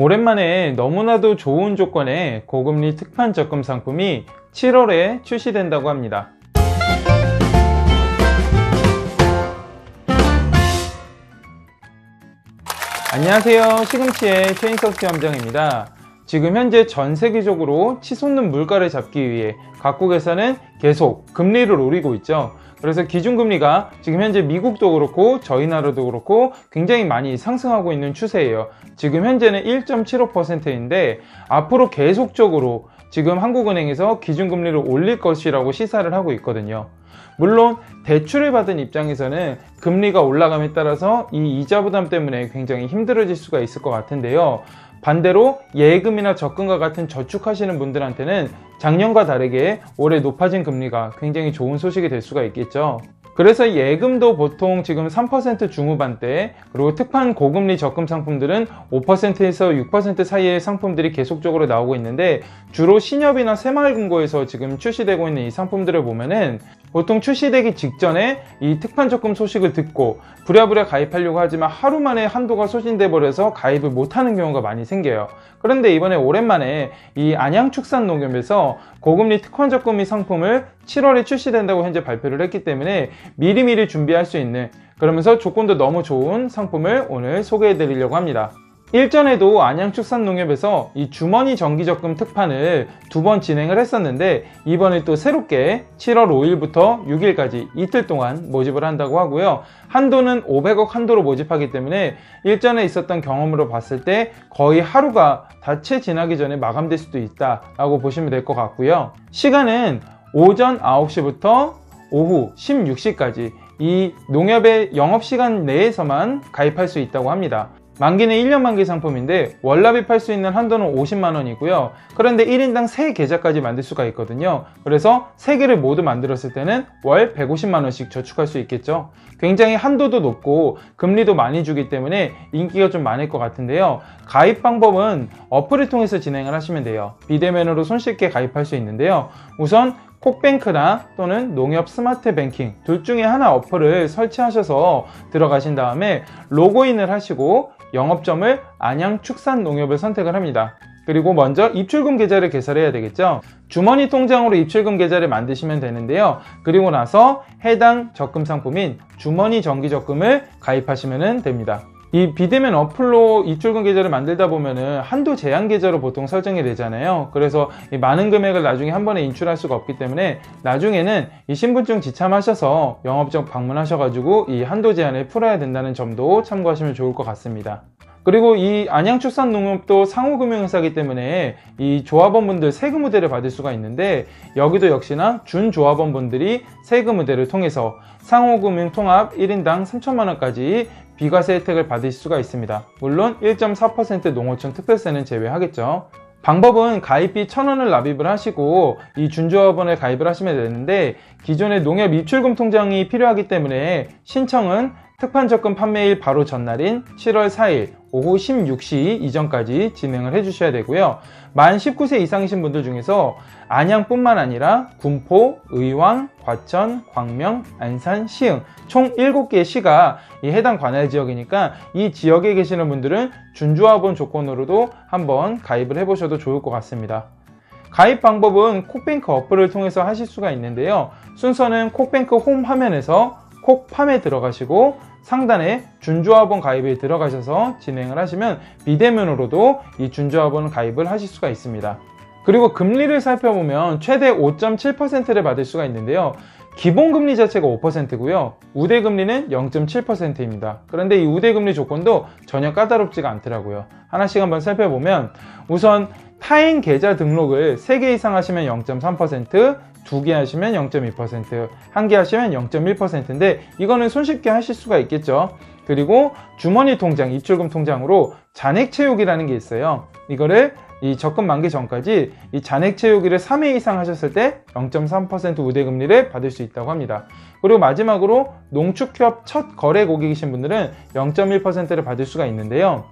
오랜만에 너무나도 좋은 조건의 고금리 특판 적금 상품이 7월에 출시된다고 합니다. 안녕하세요. 시금치의 최인석 시험장입니다. 지금 현재 전 세계적으로 치솟는 물가를 잡기 위해 각국에서는 계속 금리를 오르고 있죠. 그래서 기준금리가 지금 현재 미국도 그렇고 저희 나라도 그렇고 굉장히 많이 상승하고 있는 추세예요. 지금 현재는 1.75%인데 앞으로 계속적으로 지금 한국은행에서 기준금리를 올릴 것이라고 시사를 하고 있거든요. 물론 대출을 받은 입장에서는 금리가 올라감에 따라서 이 이자 부담 때문에 굉장히 힘들어질 수가 있을 것 같은데요. 반대로 예금이나 적금과 같은 저축하시는 분들한테는 작년과 다르게 올해 높아진 금리가 굉장히 좋은 소식이 될 수가 있겠죠. 그래서 예금도 보통 지금 3% 중후반대, 그리고 특판 고금리 적금 상품들은 5%에서 6% 사이의 상품들이 계속적으로 나오고 있는데, 주로 신협이나 새마을금고에서 지금 출시되고 있는 이 상품들을 보면은 보통 출시되기 직전에 이 특판 적금 소식을 듣고 부랴부랴 가입하려고 하지만 하루 만에 한도가 소진돼 버려서 가입을 못하는 경우가 많이 생겨요. 그런데 이번에 오랜만에 이 안양축산농협에서 고금리 특판 적금이 상품을 7월에 출시된다고 현재 발표를 했기 때문에 미리미리 준비할 수 있는, 그러면서 조건도 너무 좋은 상품을 오늘 소개해 드리려고 합니다. 일전에도 안양축산농협에서 이 주머니 정기적금 특판을 2번 진행을 했었는데, 이번에 또 새롭게 7월 5일부터 6일까지 이틀 동안 모집을 한다고 하고요. 한도는 500억 한도로 모집하기 때문에 일전에 있었던 경험으로 봤을 때 거의 하루가 다 채 지나기 전에 마감될 수도 있다라고 보시면 될 것 같고요. 시간은 오전 9시부터 오후 16시까지 이 농협의 영업시간 내에서만 가입할 수 있다고 합니다. 만기는 1년 만기 상품인데 월납입할 수 있는 한도는 50만원이고요. 그런데 1인당 3계좌까지 만들 수가 있거든요. 그래서 3개를 모두 만들었을 때는 월 150만원씩 저축할 수 있겠죠. 굉장히 한도도 높고 금리도 많이 주기 때문에 인기가 좀 많을 것 같은데요. 가입 방법은 어플을 통해서 진행을 하시면 돼요. 비대면으로 손쉽게 가입할 수 있는데요. 우선 콕뱅크나 또는 농협 스마트 뱅킹 둘 중에 하나 어플을 설치하셔서 들어가신 다음에 로그인을 하시고 영업점을 안양축산농협을 선택을 합니다. 그리고 먼저 입출금 계좌를 개설해야 되겠죠. 주머니 통장으로 입출금 계좌를 만드시면 되는데요. 그리고 나서 해당 적금 상품인 주머니 정기적금을 가입하시면 됩니다. 이 비대면 어플로 입출금 계좌를 만들다 보면은 한도 제한 계좌로 보통 설정이 되잖아요. 그래서 이 많은 금액을 나중에 한 번에 인출할 수가 없기 때문에 나중에는 이 신분증 지참하셔서 영업점 방문하셔가지고 이 한도 제한을 풀어야 된다는 점도 참고하시면 좋을 것 같습니다. 그리고 이 안양축산농협도 상호금융회사이기 때문에 이 조합원분들 세금 우대를 받을 수가 있는데, 여기도 역시나 준조합원분들이 세금 우대를 통해서 상호금융 통합 1인당 3천만원까지 비과세 혜택을 받을 수가 있습니다. 물론 1.4% 농어촌 특별세는 제외하겠죠. 방법은 가입비 1,000원을 납입을 하시고 이 준조합원에 가입을 하시면 되는데, 기존의 농협 입출금 통장이 필요하기 때문에 신청은 특판 적금 판매일 바로 전날인 7월 4일 오후 16시 이전까지 진행을 해주셔야 되고요. 만 19세 이상이신 분들 중에서 안양뿐만 아니라 군포, 의왕, 과천, 광명, 안산, 시흥 총 7개의 시가 이 해당 관할 지역이니까 이 지역에 계시는 분들은 준조합원 조건으로도 한번 가입을 해보셔도 좋을 것 같습니다. 가입 방법은 콕뱅크 어플을 통해서 하실 수가 있는데요. 순서는 콕뱅크 홈 화면에서 콕팜에 들어가시고 상단에 준조합원 가입에 들어가셔서 진행을 하시면 비대면으로도 이 준조합원 가입을 하실 수가 있습니다. 그리고 금리를 살펴보면 최대 5.7%를 받을 수가 있는데요. 기본금리 자체가 5%고요. 우대금리는 0.7%입니다. 그런데 이 우대금리 조건도 전혀 까다롭지가 않더라고요. 하나씩 한번 살펴보면, 우선 타인 계좌 등록을 3개 이상 하시면 0.3%, 2개 하시면 0.2%, 1개 하시면 0.1%인데 이거는 손쉽게 하실 수가 있겠죠. 그리고 주머니 통장, 입출금 통장으로 잔액 채우기라는 게 있어요. 이거를 이 적금 만기 전까지 이 잔액 채우기를 3회 이상 하셨을 때 0.3% 우대금리를 받을 수 있다고 합니다. 그리고 마지막으로 농축협 첫 거래 고객이신 분들은 0.1%를 받을 수가 있는데요.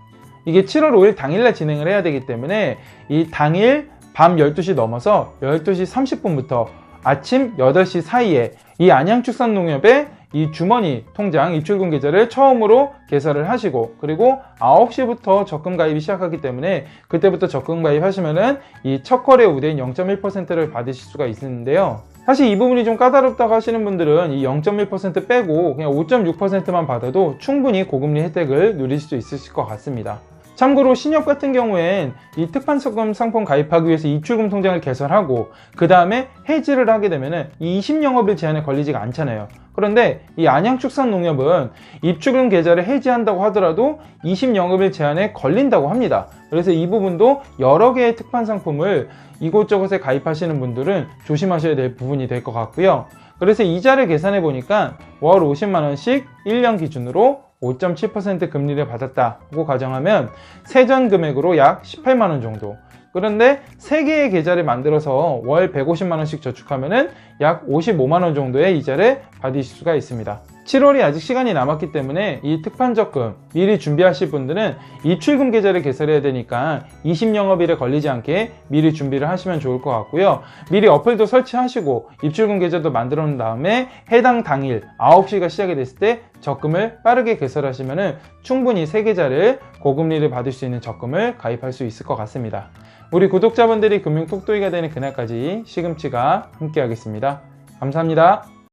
이게 7월 5일 당일날 진행을 해야 되기 때문에 이 당일 밤 12시 넘어서 12시 30분부터 아침 8시 사이에 이 안양축산농협에 이 주머니 통장 입출금 계좌를 처음으로 개설을 하시고, 그리고 9시부터 적금 가입이 시작하기 때문에 그때부터 적금 가입하시면은 이 첫 거래 우대인 0.1%를 받으실 수가 있는데요. 사실 이 부분이 좀 까다롭다고 하시는 분들은 이 0.1% 빼고 그냥 5.6%만 받아도 충분히 고금리 혜택을 누릴 수 있으실 것 같습니다. 참고로 신협 같은 경우엔 이 특판적금 상품 가입하기 위해서 입출금 통장을 개설하고 그 다음에 해지를 하게 되면은 이 20영업일 제한에 걸리지가 않잖아요. 그런데 이 안양축산농협은 입출금 계좌를 해지한다고 하더라도 20영업일 제한에 걸린다고 합니다. 그래서 이 부분도 여러 개의 특판 상품을 이곳저곳에 가입하시는 분들은 조심하셔야 될 부분이 될 것 같고요. 그래서 이자를 계산해 보니까 월 50만원씩 1년 기준으로 5.7% 금리를 받았다고 가정하면 세전 금액으로 약 18만원 정도. 그런데 3개의 계좌를 만들어서 월 150만원씩 저축하면 약 55만원 정도의 이자를 받으실 수가 있습니다. 7월이 아직 시간이 남았기 때문에 이 특판적금 미리 준비하실 분들은 입출금 계좌를 개설해야 되니까 20영업일에 걸리지 않게 미리 준비를 하시면 좋을 것 같고요. 미리 어플도 설치하시고 입출금 계좌도 만들어 놓은 다음에 해당 당일 9시가 시작이 됐을 때 적금을 빠르게 개설하시면 충분히 3계좌를 고금리를 받을 수 있는 적금을 가입할 수 있을 것 같습니다. 우리 구독자분들이 금융 톡톡이가 되는 그날까지 시금치가 함께 하겠습니다. 감사합니다.